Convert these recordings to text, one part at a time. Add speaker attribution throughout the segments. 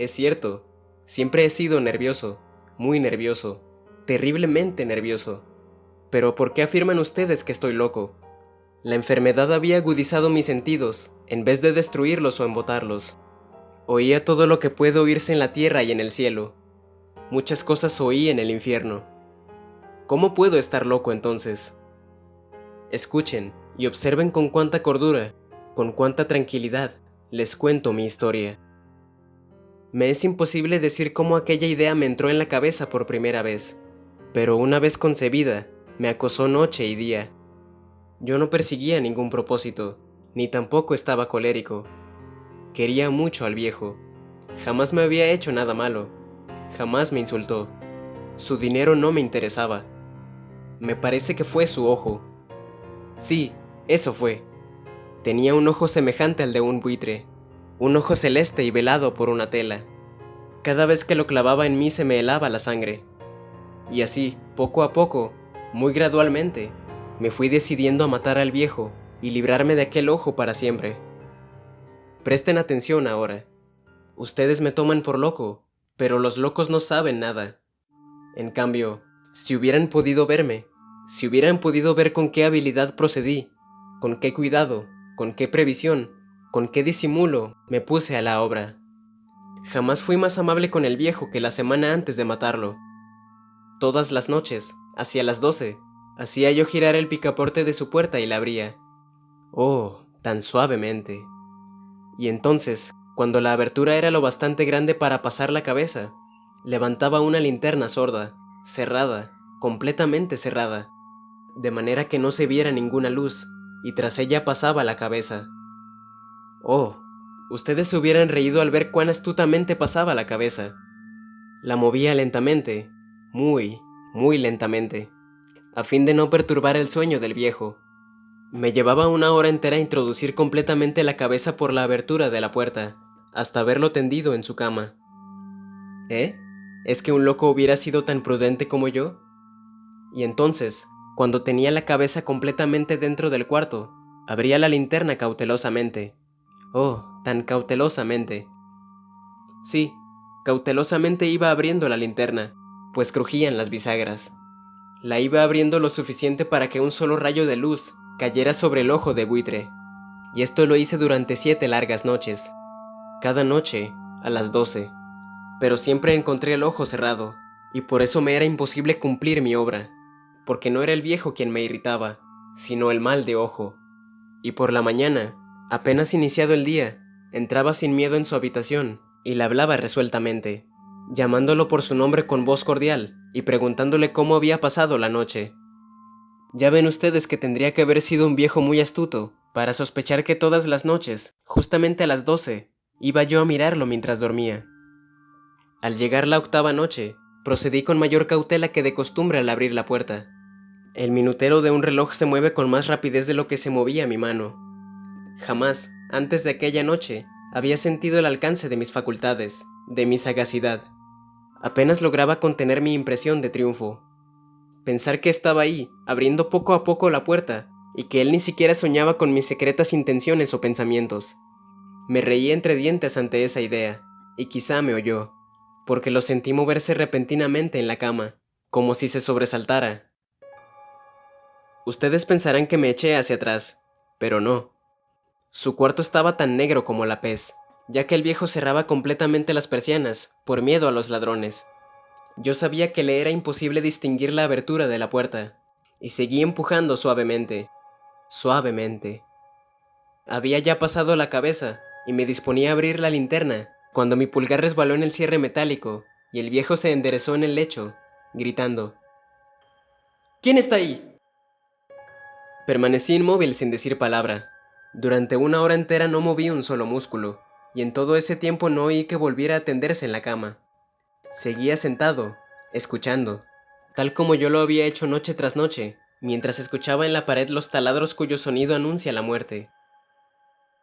Speaker 1: Es cierto, siempre he sido nervioso, muy nervioso, terriblemente nervioso. Pero ¿por qué afirman ustedes que estoy loco? La enfermedad había agudizado mis sentidos, en vez de destruirlos o embotarlos. Oía todo lo que puede oírse en la tierra y en el cielo. Muchas cosas oí en el infierno. ¿Cómo puedo estar loco entonces? Escuchen y observen con cuánta cordura, con cuánta tranquilidad, les cuento mi historia. Me es imposible decir cómo aquella idea me entró en la cabeza por primera vez, pero una vez concebida, me acosó noche y día. Yo no perseguía ningún propósito, ni tampoco estaba colérico. Quería mucho al viejo. Jamás me había hecho nada malo. Jamás me insultó. Su dinero no me interesaba. Me parece que fue su ojo. Sí, eso fue. Tenía un ojo semejante al de un buitre, un ojo celeste y velado por una tela. Cada vez que lo clavaba en mí se me helaba la sangre. Y así, poco a poco, muy gradualmente, me fui decidiendo a matar al viejo y librarme de aquel ojo para siempre. Presten atención ahora. Ustedes me toman por loco, pero los locos no saben nada. En cambio, si hubieran podido verme, si hubieran podido ver con qué habilidad procedí, con qué cuidado, con qué previsión, con qué disimulo me puse a la obra. Jamás fui más amable con el viejo que la semana antes de matarlo. Todas las noches, hacia las 12, hacía yo girar el picaporte de su puerta y la abría. Oh, tan suavemente. Y entonces, cuando la abertura era lo bastante grande para pasar la cabeza, levantaba una linterna sorda, cerrada, completamente cerrada, de manera que no se viera ninguna luz, y tras ella pasaba la cabeza. Oh, ustedes se hubieran reído al ver cuán astutamente pasaba la cabeza. La movía lentamente, muy, muy lentamente, a fin de no perturbar el sueño del viejo. Me llevaba una hora entera introducir completamente la cabeza por la abertura de la puerta, hasta verlo tendido en su cama. ¿Eh? ¿Es que un loco hubiera sido tan prudente como yo? Y entonces, cuando tenía la cabeza completamente dentro del cuarto, abría la linterna cautelosamente. Oh, tan cautelosamente. Sí, cautelosamente iba abriendo la linterna, pues crujían las bisagras. La iba abriendo lo suficiente para que un solo rayo de luz cayera sobre el ojo de buitre, y esto lo hice durante 7 largas noches, cada noche a las 12. Pero siempre encontré el ojo cerrado, y por eso me era imposible cumplir mi obra, porque no era el viejo quien me irritaba, sino el mal de ojo. Y por la mañana, apenas iniciado el día, entraba sin miedo en su habitación y le hablaba resueltamente, llamándolo por su nombre con voz cordial y preguntándole cómo había pasado la noche. Ya ven ustedes que tendría que haber sido un viejo muy astuto para sospechar que todas las noches, justamente a las 12, iba yo a mirarlo mientras dormía. Al llegar la 8ª noche, procedí con mayor cautela que de costumbre al abrir la puerta. El minutero de un reloj se mueve con más rapidez de lo que se movía mi mano. Jamás, antes de aquella noche, había sentido el alcance de mis facultades, de mi sagacidad. Apenas lograba contener mi impresión de triunfo. Pensar que estaba ahí, abriendo poco a poco la puerta, y que él ni siquiera soñaba con mis secretas intenciones o pensamientos. Me reí entre dientes ante esa idea, y quizá me oyó, porque lo sentí moverse repentinamente en la cama, como si se sobresaltara. Ustedes pensarán que me eché hacia atrás, pero no. Su cuarto estaba tan negro como la pez, ya que el viejo cerraba completamente las persianas, por miedo a los ladrones. Yo sabía que le era imposible distinguir la abertura de la puerta, y seguí empujando suavemente, suavemente. Había ya pasado la cabeza, y me disponía a abrir la linterna, cuando mi pulgar resbaló en el cierre metálico, y el viejo se enderezó en el lecho, gritando: ¿Quién está ahí? Permanecí inmóvil sin decir palabra. Durante una hora entera no moví un solo músculo, y en todo ese tiempo no oí que volviera a tenderse en la cama. Seguía sentado, escuchando, tal como yo lo había hecho noche tras noche, mientras escuchaba en la pared los taladros cuyo sonido anuncia la muerte.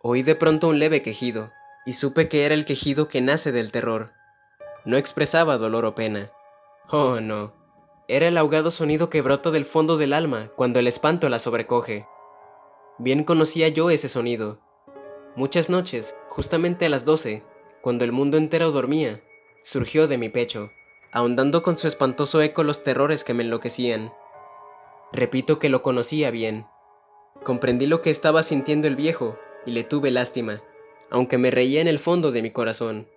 Speaker 1: Oí de pronto un leve quejido, y supe que era el quejido que nace del terror. No expresaba dolor o pena. Oh, no. Era el ahogado sonido que brota del fondo del alma cuando el espanto la sobrecoge. Bien conocía yo ese sonido. Muchas noches, justamente a las 12, cuando el mundo entero dormía, surgió de mi pecho, ahondando con su espantoso eco los terrores que me enloquecían. Repito que lo conocía bien. Comprendí lo que estaba sintiendo el viejo y le tuve lástima, aunque me reía en el fondo de mi corazón.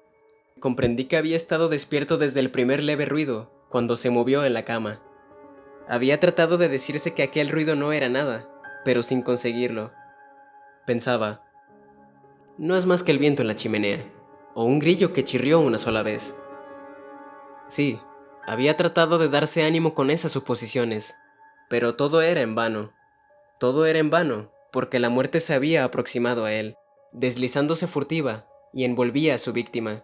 Speaker 1: Comprendí que había estado despierto desde el primer leve ruido, cuando se movió en la cama. Había tratado de decirse que aquel ruido no era nada, pero sin conseguirlo. Pensaba, no es más que el viento en la chimenea, o un grillo que chirrió una sola vez. Sí, había tratado de darse ánimo con esas suposiciones, pero todo era en vano. Todo era en vano, porque la muerte se había aproximado a él, deslizándose furtiva, y envolvía a su víctima.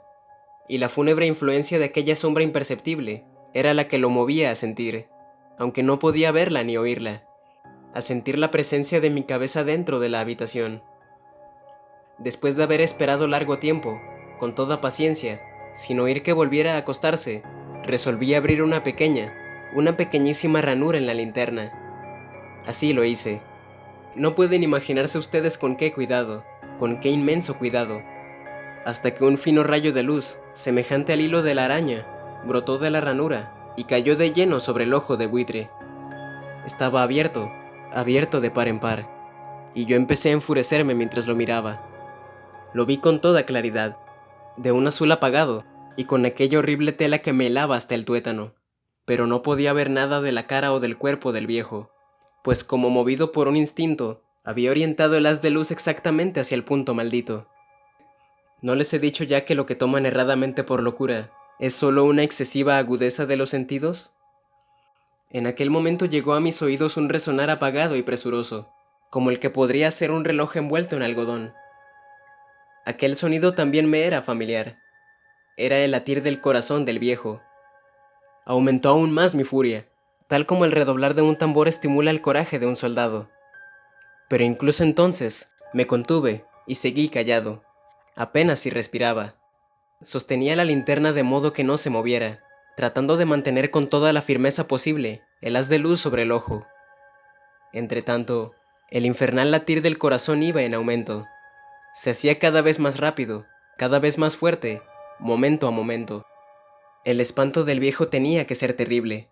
Speaker 1: Y la fúnebre influencia de aquella sombra imperceptible era la que lo movía a sentir, aunque no podía verla ni oírla, a sentir la presencia de mi cabeza dentro de la habitación. Después de haber esperado largo tiempo, con toda paciencia, sin oír que volviera a acostarse, resolví abrir una pequeñísima ranura en la linterna. Así lo hice. No pueden imaginarse ustedes con qué cuidado, con qué inmenso cuidado, hasta que un fino rayo de luz, semejante al hilo de la araña, brotó de la ranura y cayó de lleno sobre el ojo de buitre. Estaba abierto, abierto de par en par, y yo empecé a enfurecerme mientras lo miraba. Lo vi con toda claridad, de un azul apagado, y con aquella horrible tela que me helaba hasta el tuétano, pero no podía ver nada de la cara o del cuerpo del viejo, pues como movido por un instinto, había orientado el haz de luz exactamente hacia el punto maldito. ¿No les he dicho ya que lo que toman erradamente por locura es solo una excesiva agudeza de los sentidos? En aquel momento llegó a mis oídos un resonar apagado y presuroso, como el que podría ser un reloj envuelto en algodón. Aquel sonido también me era familiar. Era el latir del corazón del viejo. Aumentó aún más mi furia, tal como el redoblar de un tambor estimula el coraje de un soldado. Pero incluso entonces me contuve y seguí callado. Apenas si respiraba. Sostenía la linterna de modo que no se moviera, tratando de mantener con toda la firmeza posible el haz de luz sobre el ojo. Entretanto, el infernal latir del corazón iba en aumento. Se hacía cada vez más rápido, cada vez más fuerte, momento a momento. El espanto del viejo tenía que ser terrible.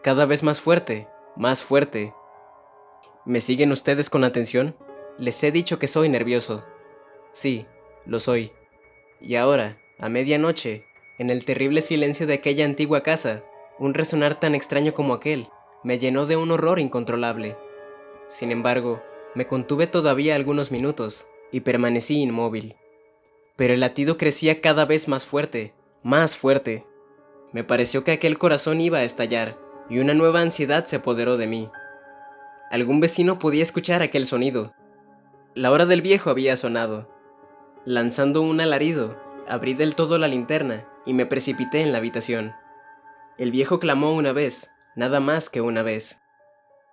Speaker 1: Cada vez más fuerte, más fuerte. ¿Me siguen ustedes con atención? Les he dicho que soy nervioso. Sí, lo soy. Y ahora, a medianoche, en el terrible silencio de aquella antigua casa, un resonar tan extraño como aquel me llenó de un horror incontrolable. Sin embargo, me contuve todavía algunos minutos y permanecí inmóvil. Pero el latido crecía cada vez más fuerte, más fuerte. Me pareció que aquel corazón iba a estallar y una nueva ansiedad se apoderó de mí. Algún vecino podía escuchar aquel sonido. La hora del viejo había sonado. Lanzando un alarido, abrí del todo la linterna y me precipité en la habitación. El viejo clamó una vez, nada más que una vez.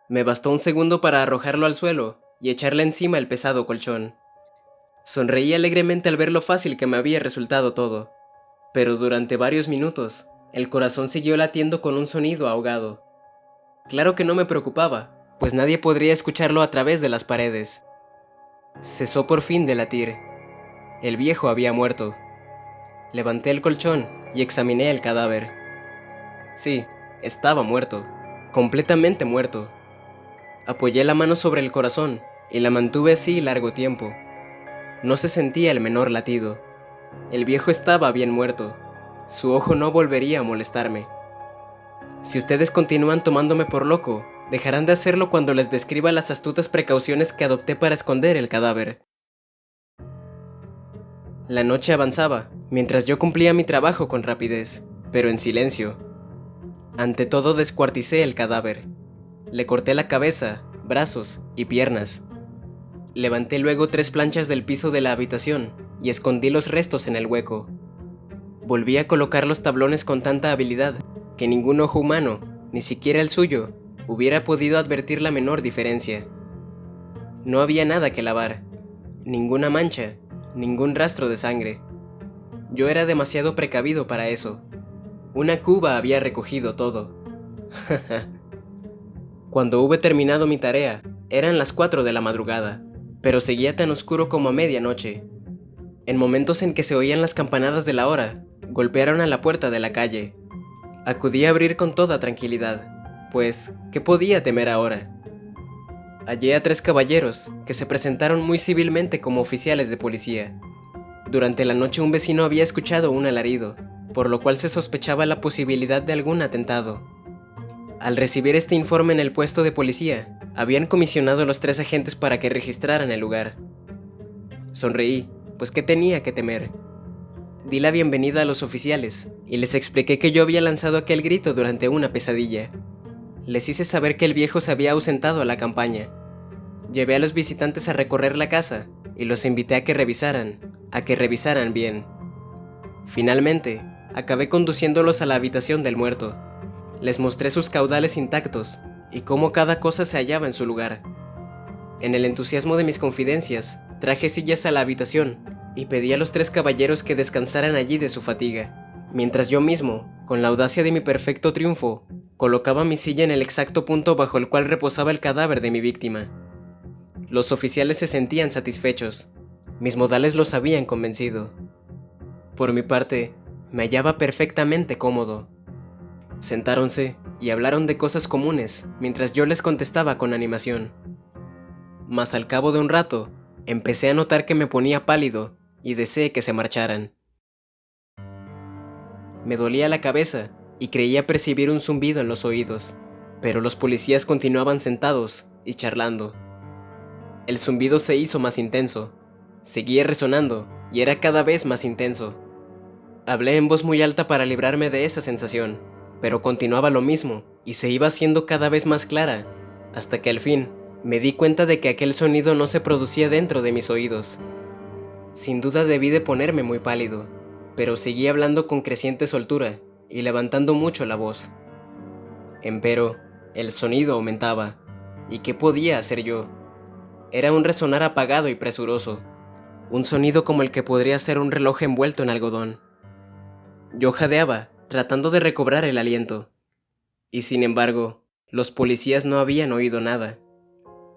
Speaker 1: Me bastó un segundo para arrojarlo al suelo y echarle encima el pesado colchón. Sonreí alegremente al ver lo fácil que me había resultado todo, pero durante varios minutos el corazón siguió latiendo con un sonido ahogado. Claro que no me preocupaba, pues nadie podría escucharlo a través de las paredes. Cesó por fin de latir. El viejo había muerto. Levanté el colchón y examiné el cadáver. Sí, estaba muerto, completamente muerto. Apoyé la mano sobre el corazón y la mantuve así largo tiempo. No se sentía el menor latido. El viejo estaba bien muerto. Su ojo no volvería a molestarme. Si ustedes continúan tomándome por loco, dejarán de hacerlo cuando les describa las astutas precauciones que adopté para esconder el cadáver. La noche avanzaba, mientras yo cumplía mi trabajo con rapidez, pero en silencio. Ante todo descuarticé el cadáver. Le corté la cabeza, brazos y piernas. Levanté luego 3 planchas del piso de la habitación y escondí los restos en el hueco. Volví a colocar los tablones con tanta habilidad que ningún ojo humano, ni siquiera el suyo, hubiera podido advertir la menor diferencia. No había nada que lavar, ninguna mancha, ningún rastro de sangre. Yo era demasiado precavido para eso. Una cuba había recogido todo. Cuando hube terminado mi tarea, eran las 4 de la madrugada, pero seguía tan oscuro como a medianoche. En momentos en que se oían las campanadas de la hora, golpearon a la puerta de la calle. Acudí a abrir con toda tranquilidad, pues, ¿qué podía temer ahora? Hallé a 3 caballeros, que se presentaron muy civilmente como oficiales de policía. Durante la noche un vecino había escuchado un alarido, por lo cual se sospechaba la posibilidad de algún atentado. Al recibir este informe en el puesto de policía, habían comisionado a los 3 agentes para que registraran el lugar. Sonreí, pues ¿qué tenía que temer? Di la bienvenida a los oficiales y les expliqué que yo había lanzado aquel grito durante una pesadilla. Les hice saber que el viejo se había ausentado a la campaña. Llevé a los visitantes a recorrer la casa y los invité a que revisaran bien. Finalmente, acabé conduciéndolos a la habitación del muerto. Les mostré sus caudales intactos y cómo cada cosa se hallaba en su lugar. En el entusiasmo de mis confidencias, traje sillas a la habitación y pedí a los 3 caballeros que descansaran allí de su fatiga, mientras yo mismo, con la audacia de mi perfecto triunfo, colocaba mi silla en el exacto punto bajo el cual reposaba el cadáver de mi víctima. Los oficiales se sentían satisfechos. Mis modales los habían convencido. Por mi parte, me hallaba perfectamente cómodo. Sentáronse y hablaron de cosas comunes, mientras yo les contestaba con animación. Mas al cabo de un rato, empecé a notar que me ponía pálido y deseé que se marcharan. Me dolía la cabeza y creía percibir un zumbido en los oídos, pero los policías continuaban sentados y charlando. El zumbido se hizo más intenso, seguía resonando y era cada vez más intenso. Hablé en voz muy alta para librarme de esa sensación, pero continuaba lo mismo y se iba haciendo cada vez más clara, hasta que al fin me di cuenta de que aquel sonido no se producía dentro de mis oídos. Sin duda debí de ponerme muy pálido, pero seguí hablando con creciente soltura y levantando mucho la voz. Empero, el sonido aumentaba, ¿y qué podía hacer yo? Era un resonar apagado y presuroso, un sonido como el que podría ser un reloj envuelto en algodón. Yo jadeaba, tratando de recobrar el aliento, y sin embargo, los policías no habían oído nada.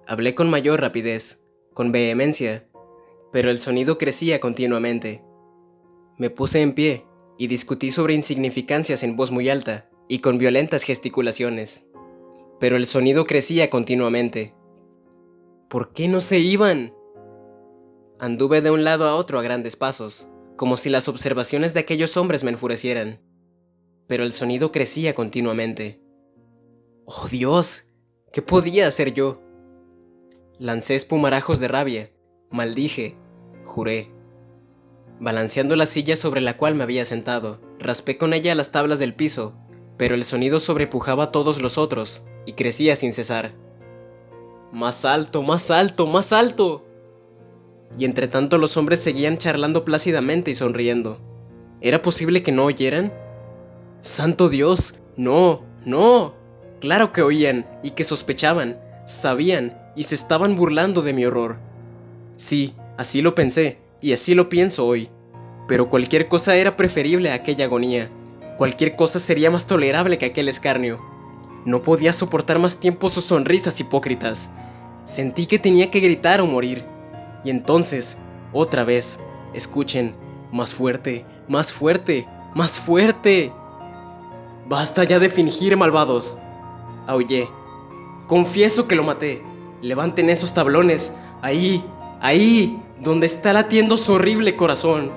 Speaker 1: Hablé con mayor rapidez, con vehemencia, pero el sonido crecía continuamente. Me puse en pie y discutí sobre insignificancias en voz muy alta y con violentas gesticulaciones, pero el sonido crecía continuamente. ¿Por qué no se iban? Anduve de un lado a otro a grandes pasos, como si las observaciones de aquellos hombres me enfurecieran, pero el sonido crecía continuamente. ¡Oh Dios! ¿Qué podía hacer yo? Lancé espumarajos de rabia, maldije, juré. Balanceando la silla sobre la cual me había sentado, raspé con ella las tablas del piso, pero el sonido sobrepujaba a todos los otros y crecía sin cesar. ¡Más alto, más alto, más alto! Y entre tanto los hombres seguían charlando plácidamente y sonriendo. ¿Era posible que no oyeran? ¡Santo Dios! ¡No! ¡No! Claro que oían y que sospechaban, sabían y se estaban burlando de mi horror. Sí, así lo pensé y así lo pienso hoy. Pero cualquier cosa era preferible a aquella agonía. Cualquier cosa sería más tolerable que aquel escarnio. No podía soportar más tiempo sus sonrisas hipócritas. Sentí que tenía que gritar o morir. Y entonces, otra vez, escuchen, más fuerte, más fuerte, más fuerte. ¡Basta ya de fingir, malvados! Aullé. Confieso que lo maté. Levanten esos tablones. Ahí, ahí, donde está latiendo su horrible corazón.